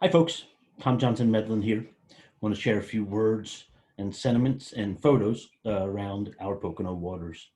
Hi, folks. Tom Johnson-Medland here. I want to share a few words and sentiments and photos around our Pocono waters.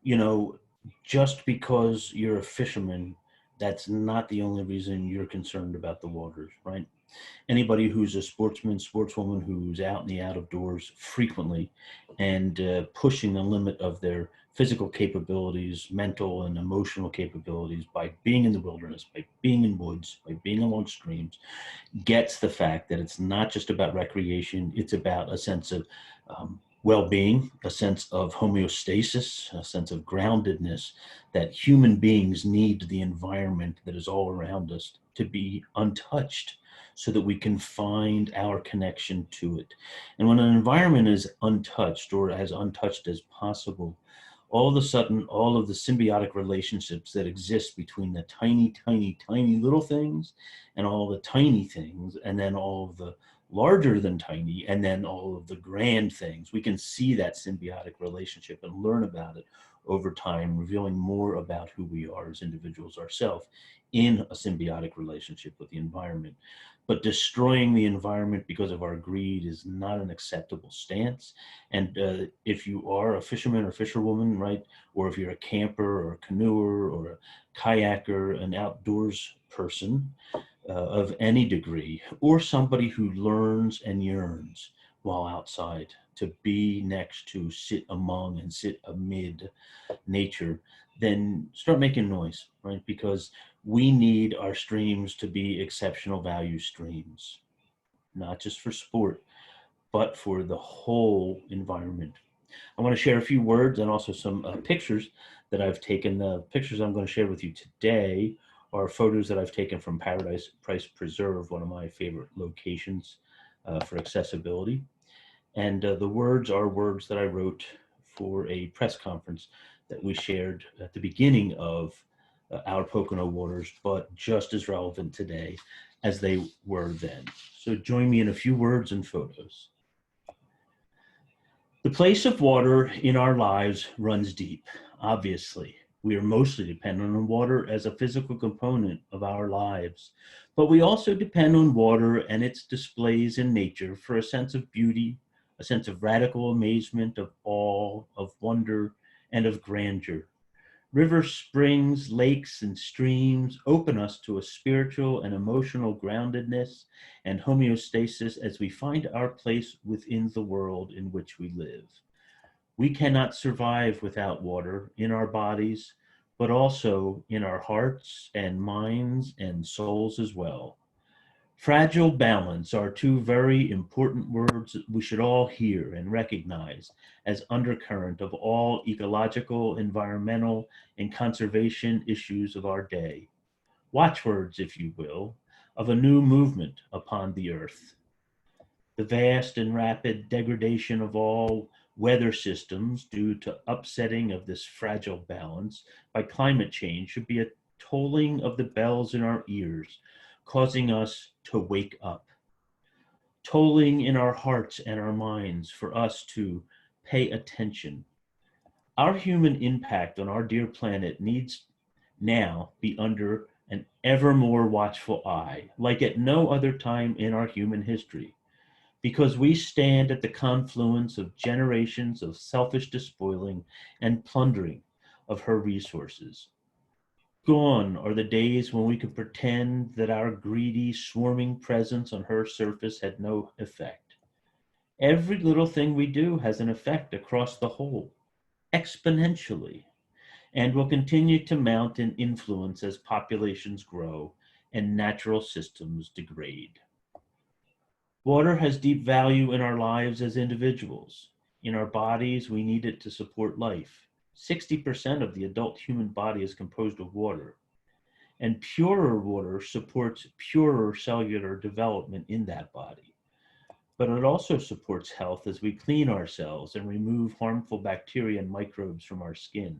You know, just because you're a fisherman, that's not the only reason you're concerned about the waters, right? Anybody who's a sportsman, sportswoman who's out in the out of doors frequently and pushing the limit of their physical capabilities, mental and emotional capabilities by being in the wilderness, by being in woods, by being along streams, gets the fact that it's not just about recreation, it's about a sense of well-being, a sense of homeostasis, a sense of groundedness, that human beings need the environment that is all around us to be untouched so that we can find our connection to it. And when an environment is untouched or as untouched as possible, all of a sudden, all of the symbiotic relationships that exist between the tiny, tiny, tiny little things and all the tiny things, and then all of the larger than tiny, and then all of the grand things, we can see that symbiotic relationship and learn about it over time, revealing more about who we are as individuals ourselves in a symbiotic relationship with the environment. But destroying the environment because of our greed is not an acceptable stance. And if you are a fisherman or fisherwoman, right, or if you're a camper or a canoer or a kayaker, an outdoors person of any degree, or somebody who learns and yearns while outside to be next to, sit among, and sit amid nature, then start making noise, right? Because we need our streams to be exceptional value streams, not just for sport, but for the whole environment. I want to share a few words and also some pictures that I've taken. The pictures I'm going to share with you today are photos that I've taken from Paradise Price Preserve, one of my favorite locations for accessibility. And the words are words that I wrote for a press conference that we shared at the beginning of our Pocono waters, but just as relevant today as they were then. So join me in a few words and photos. The place of water in our lives runs deep, obviously. We are mostly dependent on water as a physical component of our lives, but we also depend on water and its displays in nature for a sense of beauty, a sense of radical amazement, of awe, of wonder, and of grandeur. Rivers, springs, lakes, and streams open us to a spiritual and emotional groundedness and homeostasis as we find our place within the world in which we live. We cannot survive without water in our bodies, but also in our hearts and minds and souls as well. Fragile balance are two very important words that we should all hear and recognize as undercurrent of all ecological, environmental, and conservation issues of our day. Watchwords, if you will, of a new movement upon the earth. The vast and rapid degradation of all weather systems due to upsetting of this fragile balance by climate change should be a tolling of the bells in our ears, causing us to wake up, tolling in our hearts and our minds for us to pay attention. Our human impact on our dear planet needs now be under an ever more watchful eye, like at no other time in our human history, because we stand at the confluence of generations of selfish despoiling and plundering of her resources. Gone are the days when we could pretend that our greedy, swarming presence on her surface had no effect. Every little thing we do has an effect across the whole, exponentially, and will continue to mount in influence as populations grow and natural systems degrade. Water has deep value in our lives as individuals. In our bodies, we need it to support life. 60% of the adult human body is composed of water, and purer water supports purer cellular development in that body. But it also supports health as we clean ourselves and remove harmful bacteria and microbes from our skin.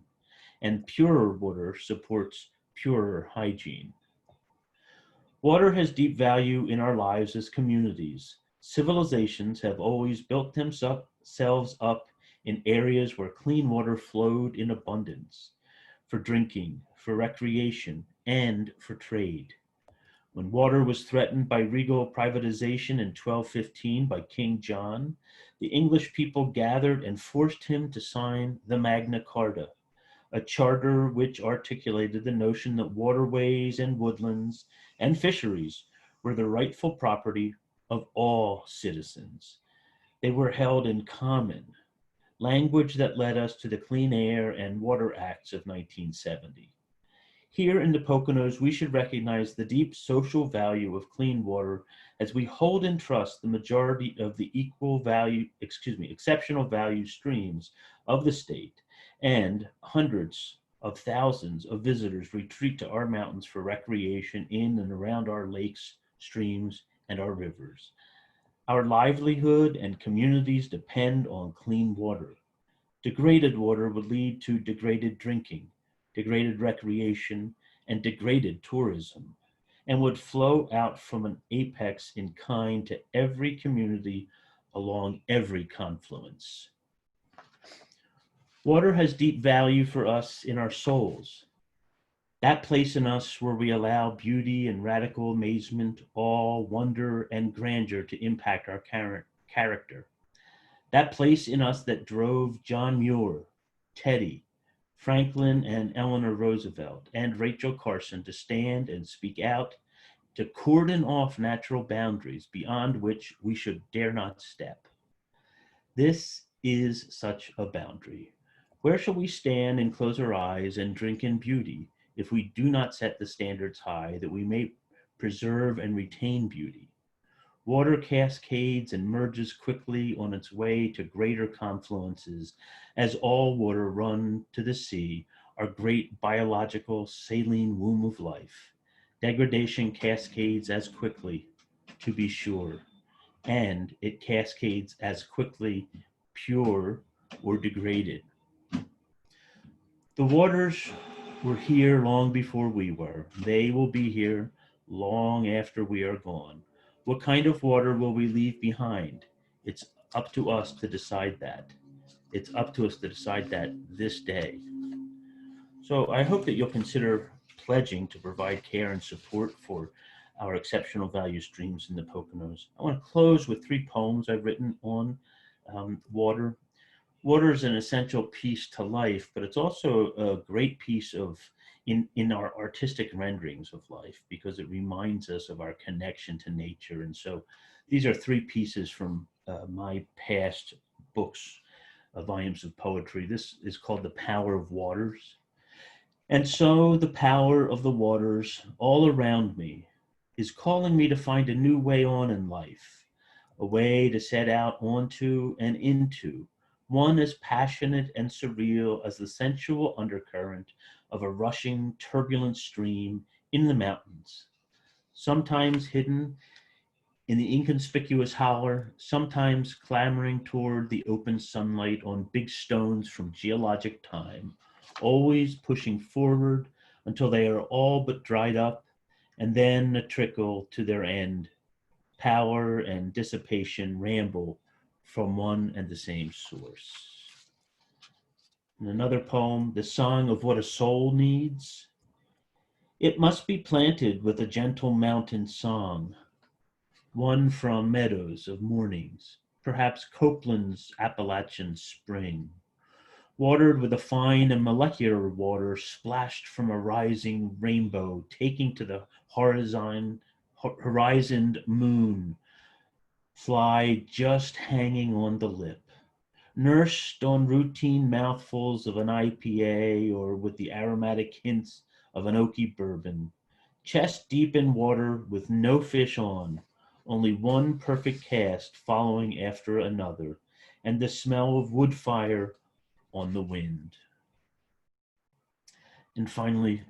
And purer water supports purer hygiene. Water has deep value in our lives as communities. Civilizations have always built themselves up in areas where clean water flowed in abundance for drinking, for recreation, and for trade. When water was threatened by regal privatization in 1215 by King John, the English people gathered and forced him to sign the Magna Carta, a charter which articulated the notion that waterways and woodlands and fisheries were the rightful property of all citizens. They were held in common, language that led us to the Clean Air and Water Acts of 1970. Here in the Poconos, we should recognize the deep social value of clean water as we hold in trust the majority of the exceptional value streams of the state, and hundreds of thousands of visitors retreat to our mountains for recreation in and around our lakes, streams, and our rivers. Our livelihood and communities depend on clean water. Degraded water would lead to degraded drinking, degraded recreation, and degraded tourism, and would flow out from an apex in kind to every community along every confluence. Water has deep value for us in our souls, that place in us where we allow beauty and radical amazement, awe, wonder, and grandeur to impact our character. That place in us that drove John Muir, Teddy, Franklin and Eleanor Roosevelt, and Rachel Carson to stand and speak out, to cordon off natural boundaries beyond which we should dare not step. This is such a boundary. Where shall we stand and close our eyes and drink in beauty if we do not set the standards high that we may preserve and retain beauty? Water cascades and merges quickly on its way to greater confluences as all water run to the sea, our great biological saline womb of life. Degradation cascades as quickly, to be sure, and it cascades as quickly, pure or degraded. The waters were here long before we were. They will be here long after we are gone. What kind of water will we leave behind? It's up to us to decide that. It's up to us to decide that this day. So I hope that you'll consider pledging to provide care and support for our exceptional value streams in the Poconos. I want to close with 3 poems I've written on water. Water is an essential piece to life, but it's also a great piece of in our artistic renderings of life because it reminds us of our connection to nature. And so these are 3 pieces from my past books, volumes of poetry. This is called The Power of Waters. And so the power of the waters all around me is calling me to find a new way on in life, a way to set out onto and into, one as passionate and surreal as the sensual undercurrent of a rushing, turbulent stream in the mountains, sometimes hidden in the inconspicuous holler, sometimes clambering toward the open sunlight on big stones from geologic time, always pushing forward until they are all but dried up, and then a trickle to their end. Power and dissipation ramble from one and the same source. In another poem, The Song of What a Soul Needs. It must be planted with a gentle mountain song, one from meadows of mornings, perhaps Copeland's Appalachian spring, watered with a fine and molecular water splashed from a rising rainbow, taking to the horizoned moon, fly just hanging on the lip, nursed on routine mouthfuls of an IPA or with the aromatic hints of an oaky bourbon, chest deep in water with no fish on, only one perfect cast following after another, and the smell of wood fire on the wind. And finally,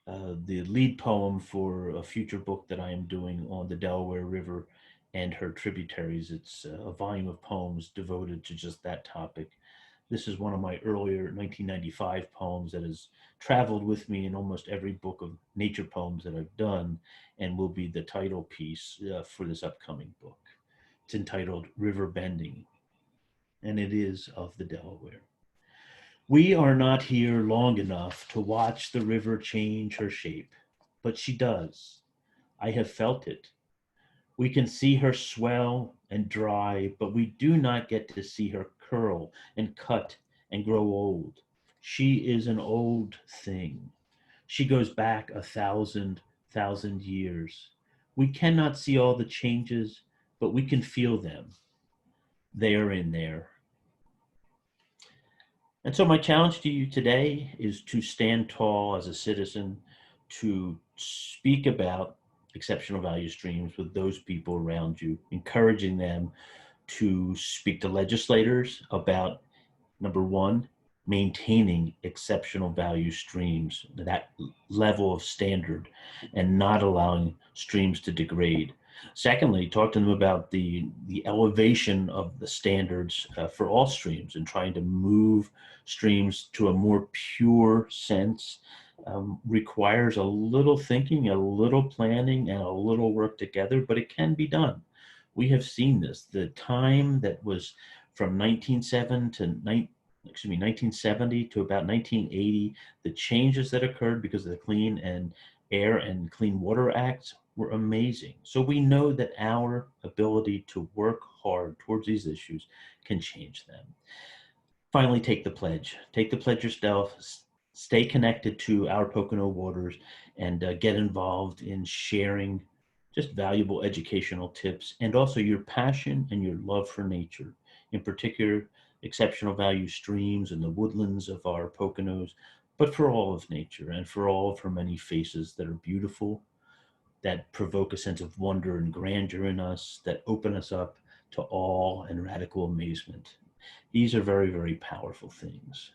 the lead poem for a future book that I am doing on the Delaware River and her tributaries. It's a volume of poems devoted to just that topic. This is one of my earlier 1995 poems that has traveled with me in almost every book of nature poems that I've done and will be the title piece for this upcoming book. It's entitled River Bending, and it is of the Delaware. We are not here long enough to watch the river change her shape, but she does. I have felt it. We can see her swell and dry, but we do not get to see her curl and cut and grow old. She is an old thing. She goes back 1,000 years. We cannot see all the changes, but we can feel them. They are in there. And so, my challenge to you today is to stand tall as a citizen, to speak about exceptional value streams with those people around you, encouraging them to speak to legislators about, number one, maintaining exceptional value streams, that level of standard, and not allowing streams to degrade. Secondly, talk to them about the elevation of the standards for all streams and trying to move streams to a more pure sense. Requires a little thinking, a little planning, and a little work together, but it can be done. We have seen this. The time that was from 1970 to about 1980, the changes that occurred because of the Clean and Air and Clean Water Acts were amazing. So we know that our ability to work hard towards these issues can change them. Finally, take the pledge. Take the pledge yourself. Stay connected to our Pocono waters and get involved in sharing just valuable educational tips and also your passion and your love for nature, in particular, exceptional value streams and the woodlands of our Poconos, but for all of nature and for all of her many faces that are beautiful, that provoke a sense of wonder and grandeur in us, that open us up to awe and radical amazement. These are very, very powerful things.